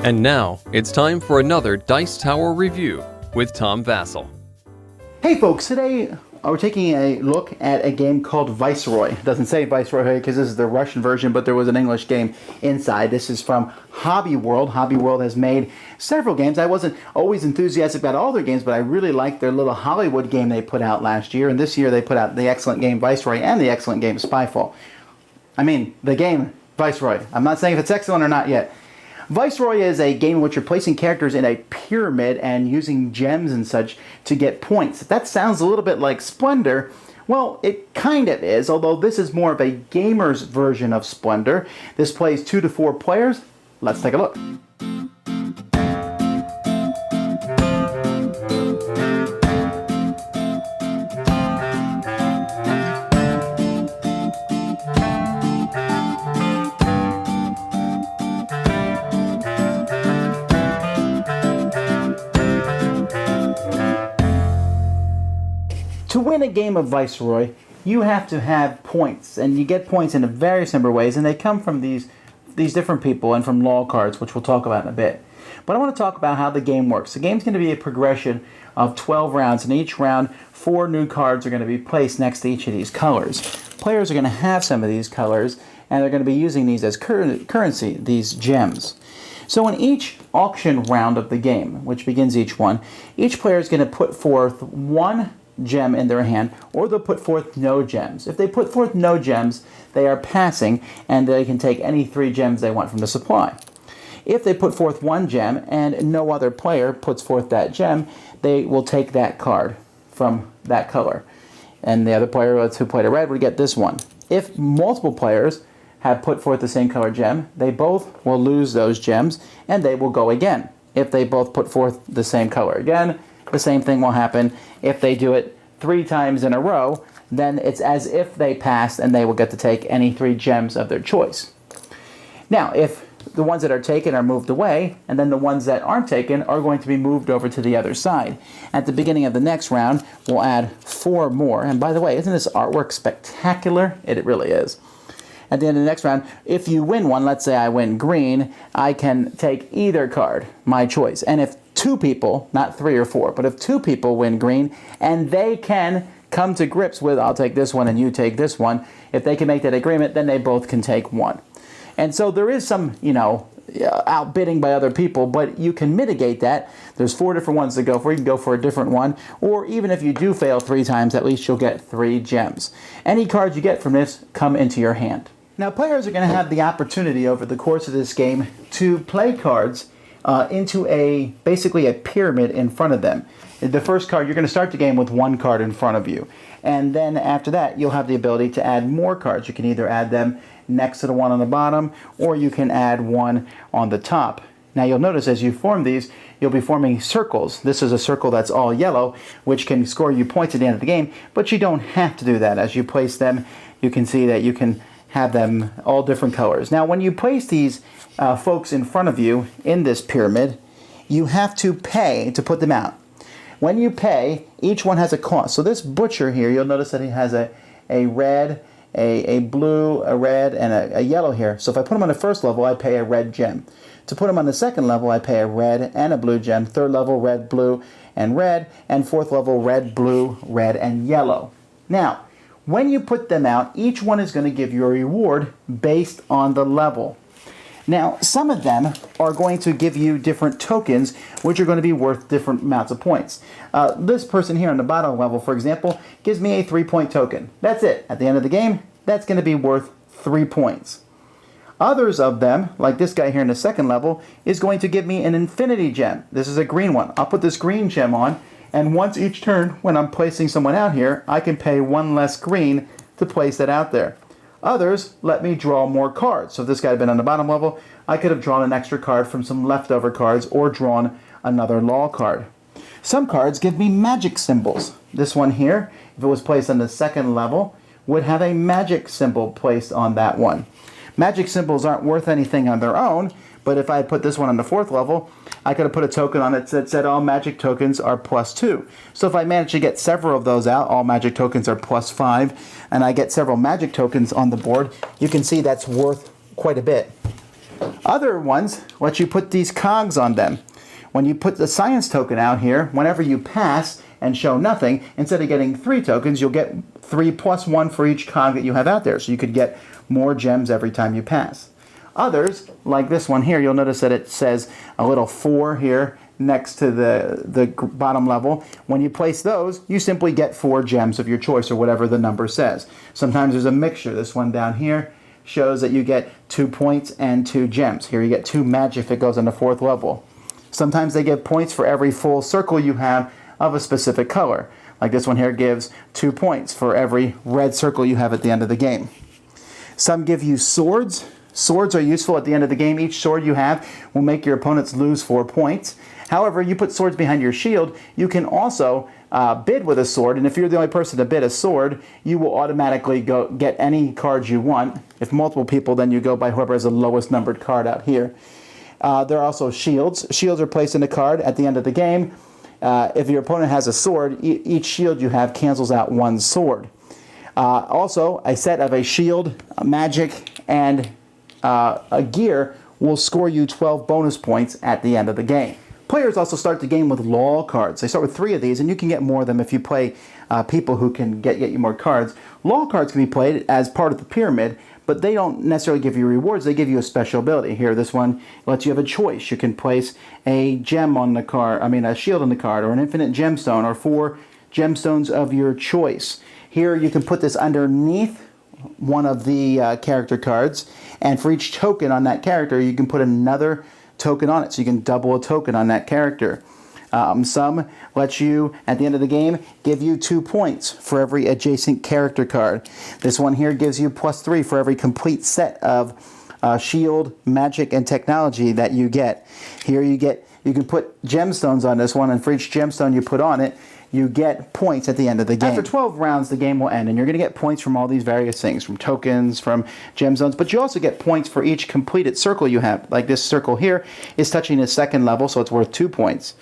And now, it's time for another Dice Tower review with Tom Vasel. Hey folks, today we're taking a look at a game called Viceroy. It doesn't say Viceroy because this is the Russian version, but there was an English game inside. This is from Hobby World. Hobby World has made several games. I wasn't always enthusiastic about all their games, but I really liked their little Hollywood game they put out last year. And this year they put out the excellent game Viceroy and the excellent game Spyfall. I mean, the game Viceroy. I'm not saying if it's excellent or not yet. Viceroy is a game in which you're placing characters in a pyramid and using gems and such to get points. If that sounds a little bit like Splendor, well, it kind of is, although this is more of a gamer's version of Splendor. This plays 2 to 4 players. Let's take a look. To win a game of Viceroy, you have to have points, and you get points in various number of ways, and they come from these different people and from law cards, which we'll talk about in a bit. But I want to talk about how the game works. The game's going to be a progression of 12 rounds, and each round, 4 new cards are going to be placed next to each of these colors. Players are going to have some of these colors, and they're going to be using these as currency, these gems. So in each auction round of the game, which begins each one, each player is going to put forth one gem in their hand, or they'll put forth no gems. If they put forth no gems, they are passing, and they can take any 3 gems they want from the supply. If they put forth 1 gem and no other player puts forth that gem, they will take that card from that color. And the other player who played a red would get this one. If multiple players have put forth the same color gem, they both will lose those gems, and they will go again. If they both put forth the same color again, the same thing will happen. If they do it 3 times in a row, then it's as if they passed, and they will get to take any 3 gems of their choice. Now, if the ones that are taken are moved away, and then the ones that aren't taken are going to be moved over to the other side. At the beginning of the next round, we'll add 4 more. And by the way, isn't this artwork spectacular? It really is. At the end of the next round, if you win one, let's say I win green, I can take either card, my choice. And if 2 people, not 3 or 4, but if 2 people win green, and they can come to grips with, I'll take this one and you take this one, if they can make that agreement, then they both can take 1. And so there is some, outbidding by other people, but you can mitigate that. There's 4 different ones to go for. You can go for a different one, or even if you do fail 3 times, at least you'll get 3 gems. Any cards you get from this come into your hand. Now, players are going to have the opportunity over the course of this game to play cards into basically a pyramid in front of them. The first card, you're going to start the game with 1 card in front of you. And then after that, you'll have the ability to add more cards. You can either add them next to the one on the bottom, or you can add one on the top. Now you'll notice as you form these, you'll be forming circles. This is a circle that's all yellow, which can score you points at the end of the game, but you don't have to do that. As you place them, you can see that you can have them all different colors. Now when you place these folks in front of you in this pyramid, you have to pay to put them out. When you pay, each one has a cost. So this butcher here, you'll notice that he has a red, a blue, a red, and a yellow here. So if I put him on the first level, I pay a red gem. To put him on the second level, I pay a red and a blue gem. Third level, red, blue, and red. And fourth level, red, blue, red, and yellow. Now, when you put them out, each one is going to give you a reward based on the level. Now, some of them are going to give you different tokens, which are going to be worth different amounts of points. This person here on the bottom level, for example, gives me a 3-point token. That's it. At the end of the game, that's going to be worth 3 points. Others of them, like this guy here in the second level, is going to give me an infinity gem. This is a green one. I'll put this green gem on, and once each turn, when I'm placing someone out here, I can pay 1 less green to place that out there. Others let me draw more cards. So if this guy had been on the bottom level, I could have drawn an extra card from some leftover cards or drawn another law card. Some cards give me magic symbols. This one here, if it was placed on the second level, would have a magic symbol placed on that one. Magic symbols aren't worth anything on their own, but if I put this one on the 4th level, I could have put a token on it that said all magic tokens are +2. So if I manage to get several of those out, all magic tokens are +5, and I get several magic tokens on the board, you can see that's worth quite a bit. Other ones let you put these cogs on them. When you put the science token out here, whenever you pass and show nothing, instead of getting 3 tokens, you'll get 3 plus 1 for each cog that you have out there. So you could get more gems every time you pass. Others, like this one here, you'll notice that it says a little 4 here next to the bottom level. When you place those, you simply get 4 gems of your choice or whatever the number says. Sometimes there's a mixture. This one down here shows that you get 2 points and 2 gems. Here you get 2 magic if it goes on the 4th level. Sometimes they give points for every full circle you have of a specific color. Like this one here gives 2 points for every red circle you have at the end of the game. Some give you swords. Swords are useful at the end of the game. Each sword you have will make your opponents lose 4 points. However, you put swords behind your shield, you can also bid with a sword, and if you're the only person to bid a sword, you will automatically go get any cards you want. If multiple people, then you go by whoever has the lowest numbered card out here. There are also shields. Shields are placed in a card at the end of the game. If your opponent has a sword, each shield you have cancels out 1 sword. Also, a set of a shield, a magic, and a gear will score you 12 bonus points at the end of the game. Players also start the game with law cards. They start with 3 of these, and you can get more of them if you play people who can get you more cards. Law cards can be played as part of the pyramid, but they don't necessarily give you rewards. They give you a special ability. Here, this one lets you have a choice. You can place a gem on the card, a shield on the card, or an infinite gemstone, or 4 gemstones of your choice. Here, you can put this underneath one of the character cards, and for each token on that character, you can put another token on it, so you can double a token on that character. Some let you, at the end of the game, give you 2 points for every adjacent character card. This one here gives you +3 for every complete set of shield, magic, and technology that you get. Here you can put gemstones on this one, and for each gemstone you put on it, you get points at the end of the game. After 12 rounds, the game will end, and you're going to get points from all these various things, from tokens, from gemstones, but you also get points for each completed circle you have. Like this circle here is touching the 2nd level, so it's worth 2 points.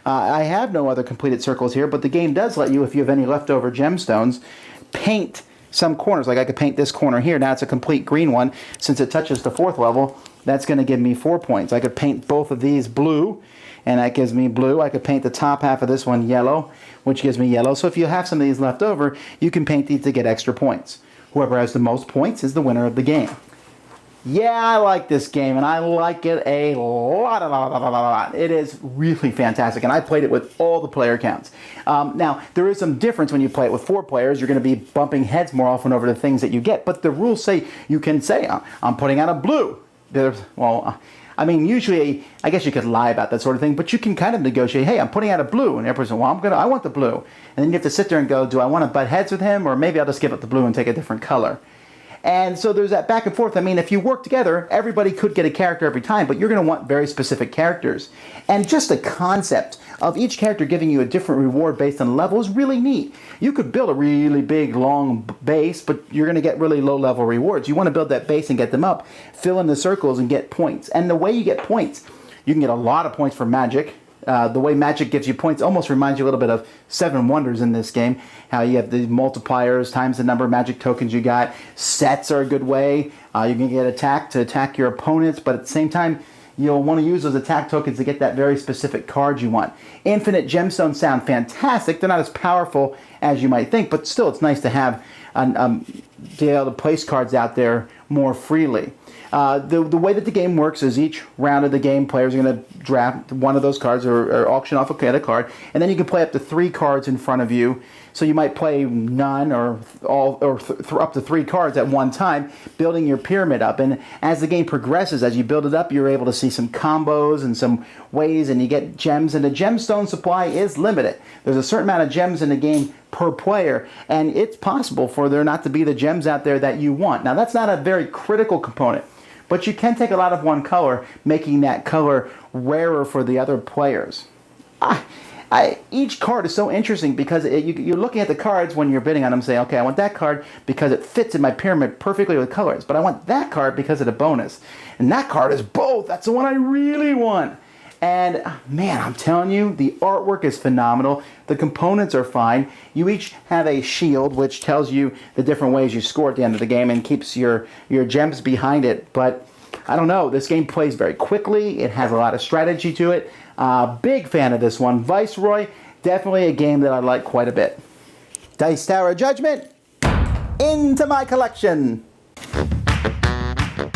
I have no other completed circles here, but the game does let you, if you have any leftover gemstones, paint some corners. Like I could paint this corner here. Now it's a complete green one. Since it touches the 4th level, that's going to give me 4 points. I could paint both of these blue, and that gives me blue. I could paint the top half of this one yellow, which gives me yellow. So if you have some of these left over, you can paint these to get extra points. Whoever has the most points is the winner of the game. Yeah, I like this game, and I like it a lot. It is really fantastic, and I played it with all the player counts. Now, there is some difference when you play it with 4 players. You're going to be bumping heads more often over the things that you get, but the rules say you can say, I'm putting out a blue. Usually, I guess you could lie about that sort of thing, but you can kind of negotiate, hey, I'm putting out a blue, and everybody's well, I want the blue. And then you have to sit there and go, do I want to butt heads with him, or maybe I'll just give up the blue and take a different color. And so there's that back and forth. If you work together, everybody could get a character every time, but you're going to want very specific characters. And just the concept of each character giving you a different reward based on level is really neat. You could build a really big, long base, but you're going to get really low-level rewards. You want to build that base and get them up, fill in the circles, and get points. And the way you get points, you can get a lot of points for magic. The way magic gives you points almost reminds you a little bit of 7 Wonders in this game. How you have the multipliers times the number of magic tokens you got. Sets are a good way. You can get attack to attack your opponents, but at the same time, you'll want to use those attack tokens to get that very specific card you want. Infinite gemstones sound fantastic. They're not as powerful as you might think, but still it's nice to have be able to place cards out there more freely. The way that the game works is each round of the game, players are going to draft one of those cards or auction off a card, and then you can play up to 3 cards in front of you. So you might play none or up to 3 cards at one time, building your pyramid up. And as the game progresses, as you build it up, you're able to see some combos and some ways, and you get gems. And the gemstone supply is limited. There's a certain amount of gems in the game per player, and it's possible for there not to be the gems out there that you want. Now, that's not a very critical component, but you can take a lot of one color, making that color rarer for the other players. Each card is so interesting because you're looking at the cards when you're bidding on them, saying, okay, I want that card because it fits in my pyramid perfectly with colors, but I want that card because of the bonus. And that card is both. That's the one I really want. And man, I'm telling you, the artwork is phenomenal. The components are fine. You each have a shield, which tells you the different ways you score at the end of the game and keeps your gems behind it. But I don't know. This game plays very quickly. It has a lot of strategy to it. Big fan of this one. Viceroy, definitely a game that I like quite a bit. Dice Tower Judgment, into my collection.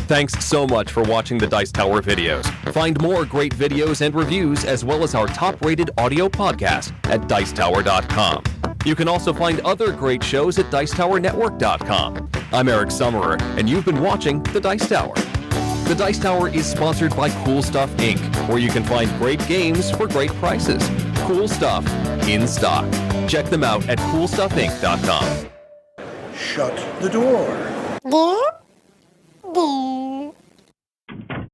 Thanks so much for watching the Dice Tower videos. Find more great videos and reviews as well as our top-rated audio podcast at Dicetower.com. You can also find other great shows at Dicetowernetwork.com. I'm Eric Summerer, and you've been watching The Dice Tower. The Dice Tower is sponsored by Cool Stuff Inc., where you can find great games for great prices. Cool Stuff, in stock. Check them out at CoolStuffInc.com. Shut the door. There.